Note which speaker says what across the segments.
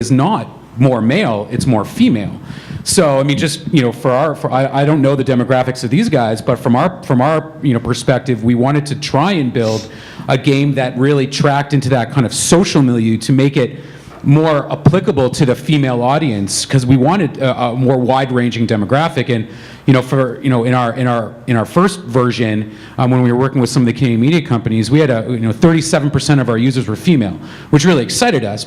Speaker 1: is not more male, it's more female. So I mean, just I don't know the demographics of these guys, but from our perspective, we wanted to try and build a game that really tracked into that kind of social milieu to make it more applicable to the female audience, because we wanted a more wide-ranging demographic. And in our first version, when we were working with some of the Canadian media companies, we had 37% of our users were female, which really excited us,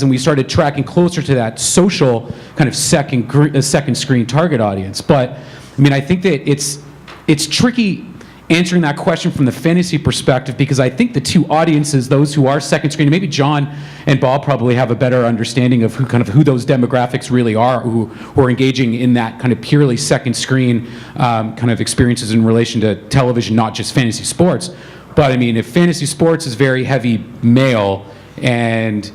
Speaker 1: and we started tracking closer to that social kind of second screen target audience. But I mean, I think that it's tricky answering that question from the fantasy perspective, because I think the two audiences, those who are second screen, maybe John and Bob probably have a better understanding of who those demographics really are, who are engaging in that kind of purely second screen kind of experiences in relation to television, not just fantasy sports. But I mean, if fantasy sports is very heavy male and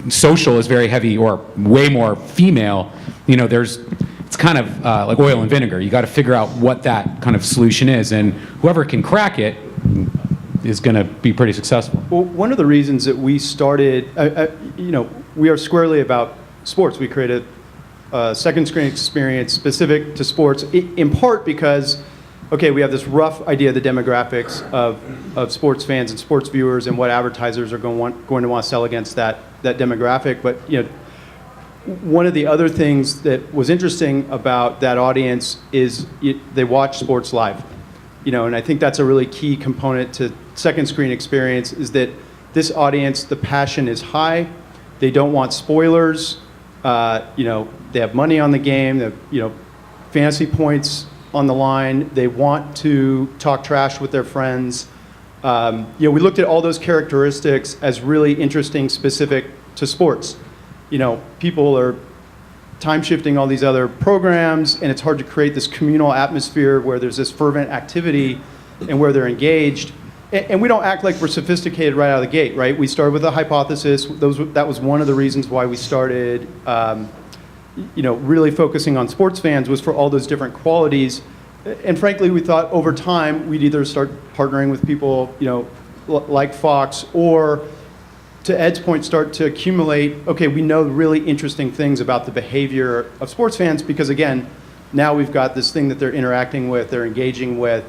Speaker 1: social is very heavy or way more female, it's kind of like oil and vinegar. You got to figure out what that kind of solution is, and whoever can crack it is going to be pretty successful.
Speaker 2: Well, one of the reasons that we started, we are squarely about sports. We created a second screen experience specific to sports, in part because, okay, we have this rough idea of the demographics of sports fans and sports viewers and what advertisers are going to want to sell against that demographic. But one of the other things that was interesting about that audience is they watch sports live, and I think that's a really key component to second screen experience, is that this audience, the passion is high. They don't want spoilers. They have money on the game. They have, fantasy points on the line. They want to talk trash with their friends. We looked at all those characteristics as really interesting, specific to sports. People are time shifting all these other programs, and it's hard to create this communal atmosphere where there's this fervent activity and where they're engaged. And we don't act like we're sophisticated right out of the gate, right? We started with a hypothesis. That was one of the reasons why we started, really focusing on sports fans, was for all those different qualities. And frankly, we thought over time we'd either start partnering with people, like Fox, or, to Ed's point, start to accumulate, okay, we know really interesting things about the behavior of sports fans, because again, now we've got this thing that they're interacting with, they're engaging with,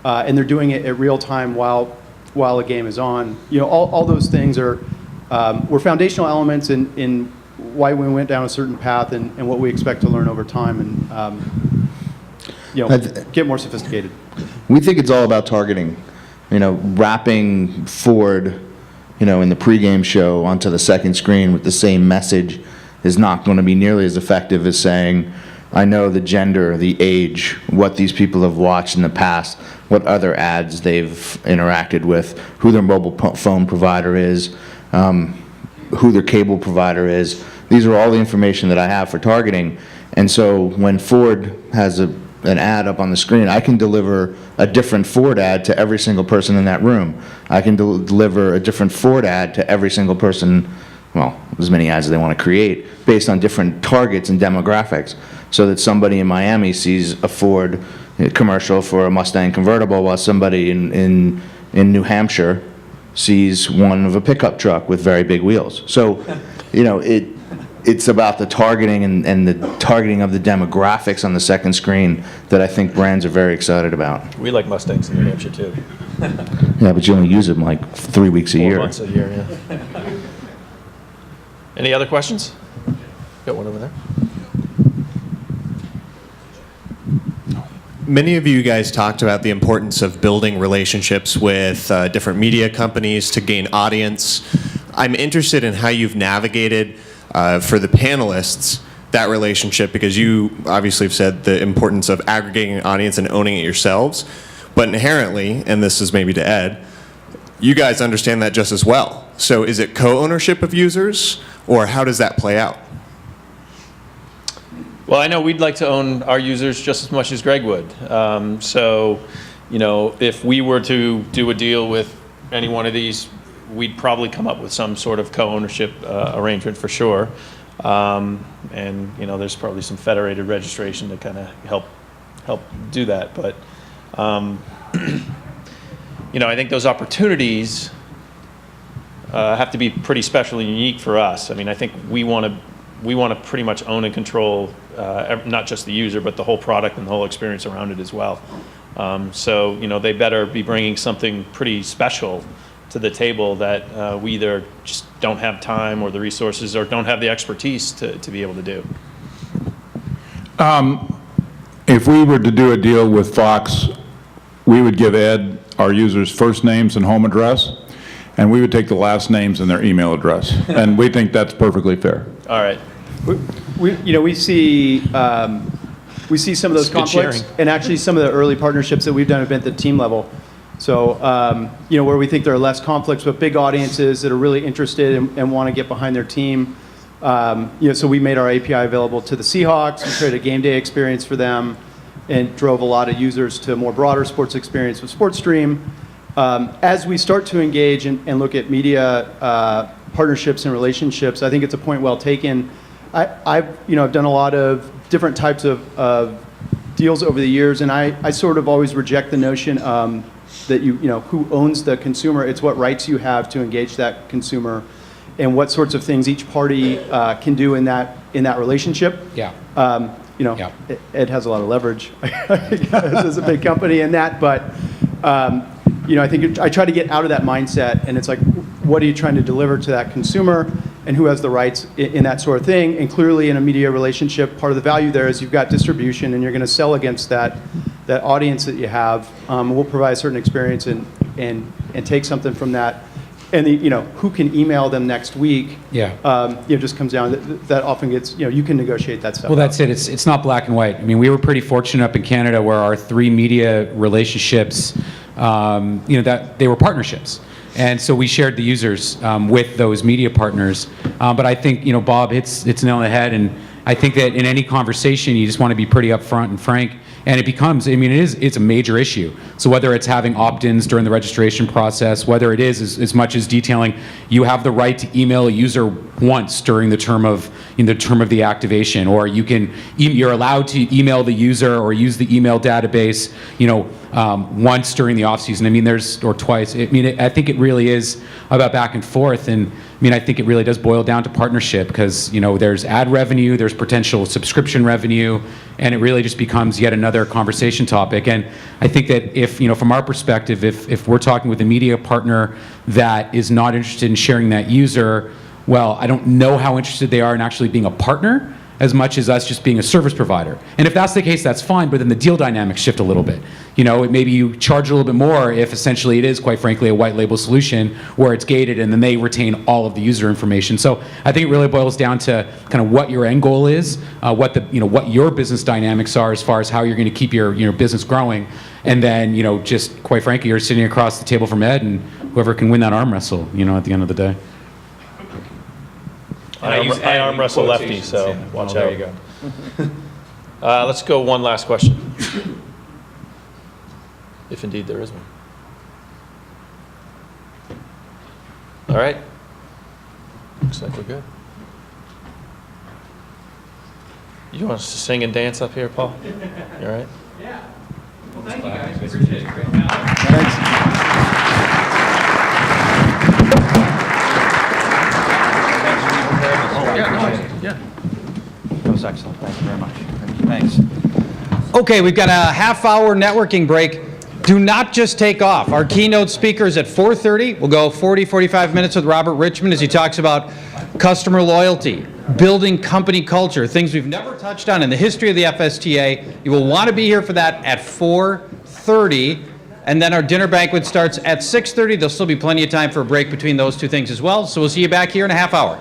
Speaker 2: and they're doing it at real time while a game is on. All those things were foundational elements in why we went down a certain path and what we expect to learn over time and get more sophisticated.
Speaker 3: We think it's all about targeting, wrapping Ford in the pregame show onto the second screen with the same message is not going to be nearly as effective as saying, I know the gender, the age, what these people have watched in the past, what other ads they've interacted with, who their mobile phone provider is, who their cable provider is. These are all the information that I have for targeting. And so when Ford has an ad up on the screen, I can deliver a different Ford ad to every single person in that room. I can deliver a different Ford ad to every single person, well, as many ads as they want to create, based on different targets and demographics, so that somebody in Miami sees a Ford commercial for a Mustang convertible, while somebody in New Hampshire sees one of a pickup truck with very big wheels. So, it's about the targeting and the targeting of the demographics on the second screen that I think brands are very excited about.
Speaker 4: We like Mustangs in New Hampshire too.
Speaker 3: Yeah, but you only use them like 3 weeks a year.
Speaker 4: 4 months a year, yeah. Any other questions? Got one over there.
Speaker 5: Many of you guys talked about the importance of building relationships with different media companies to gain audience. I'm interested in how you've navigated for the panelists that relationship, because you obviously have said the importance of aggregating an audience and owning it yourselves, but inherently, and this is maybe to Ed, you guys understand that just as well. So is it co-ownership of users, or how does that play out?
Speaker 4: Well, I know we'd like to own our users just as much as Greg would. If we were to do a deal with any one of these, we'd probably come up with some sort of co-ownership arrangement for sure. There's probably some federated registration to kind of help do that. But I think those opportunities have to be pretty special and unique for us. I mean, I think we want to pretty much own and control not just the user, but the whole product and the whole experience around it as well. So, you know, they better be bringing something pretty special to the table that we either just don't have time or the resources or don't have the expertise to be able to do.
Speaker 6: If we were to do a deal with Fox, we would give Ed our users' first names and home address, and we would take the last names and their email address. And we think that's perfectly fair.
Speaker 4: All right.
Speaker 2: We see some of those
Speaker 4: It's good
Speaker 2: conflicts,
Speaker 4: sharing.
Speaker 2: and actually some of the early partnerships that we've done have been at the team level. So, where we think there are less conflicts, but big audiences that are really interested and want to get behind their team. So we made our API available to the Seahawks. We created a game day experience for them, and drove a lot of users to a more broader sports experience with SportsStream. As we start to engage and look at media partnerships and relationships, I think it's a point well taken. I've done a lot of different types of deals over the years, and I sort of always reject the notion that who owns the consumer. It's what rights you have to engage that consumer, and what sorts of things each party can do in that relationship.
Speaker 1: Yeah. Yeah.
Speaker 2: Ed has a lot of leverage as a big company in that, but I think I try to get out of that mindset, and it's like, what are you trying to deliver to that consumer, and who has the rights in that sort of thing? And clearly, in a media relationship, part of the value there is you've got distribution, and you're going to sell against that audience that you have. We'll provide a certain experience and take something from that. And who can email them next week?
Speaker 1: Yeah.
Speaker 2: Just comes down. That often gets you can negotiate that stuff.
Speaker 1: Well, that's it. It's not black and white. I mean, we were pretty fortunate up in Canada where our 3 media relationships, that they were partnerships. And so we shared the users with those media partners. But I think, Bob hits nail on the head. And I think that in any conversation, you just want to be pretty upfront and frank. And it becomes, it's a major issue. So whether it's having opt-ins during the registration process, whether it is as much as detailing, you have the right to email a user once during the term of the activation, or you're allowed to email the user or use the email database, once during the off season. Or twice. I think it really is about back and forth. And I think it really does boil down to partnership, because there's ad revenue, there's potential subscription revenue, and it really just becomes yet another conversation topic. And I think that if from our perspective, if we're talking with a media partner that is not interested in sharing that user, well, I don't know how interested they are in actually being a partner as much as us just being a service provider. And if that's the case, that's fine, but then the deal dynamics shift a little bit. Maybe you charge a little bit more if essentially it is, quite frankly, a white label solution where it's gated and then they retain all of the user information. So I think it really boils down to kind of what your end goal is, what your business dynamics are as far as how you're going to keep your business growing. And then, just quite frankly, you're sitting across the table from Ed, and whoever can win that arm wrestle, at the end of the day.
Speaker 4: I arm wrestle lefty, so watch out.
Speaker 1: There you go.
Speaker 4: Let's go one last question, if indeed there is one. All right. Looks like we're good. You want us to sing and dance up here, Paul? You all right?
Speaker 7: Yeah. Well, thank you guys. Appreciate it. Great job.
Speaker 4: Yeah.
Speaker 7: That was excellent. Thank you very much. Thanks. Okay, we've got a half-hour networking break. Do not just take off. Our keynote speaker is at 4:30. We'll go 45 minutes with Robert Richmond as he talks about customer loyalty, building company culture, things we've never touched on in the history of the FSTA. You will want to be here for that at 4:30. And then our dinner banquet starts at 6:30. There'll still be plenty of time for a break between those two things as well. So we'll see you back here in a half hour.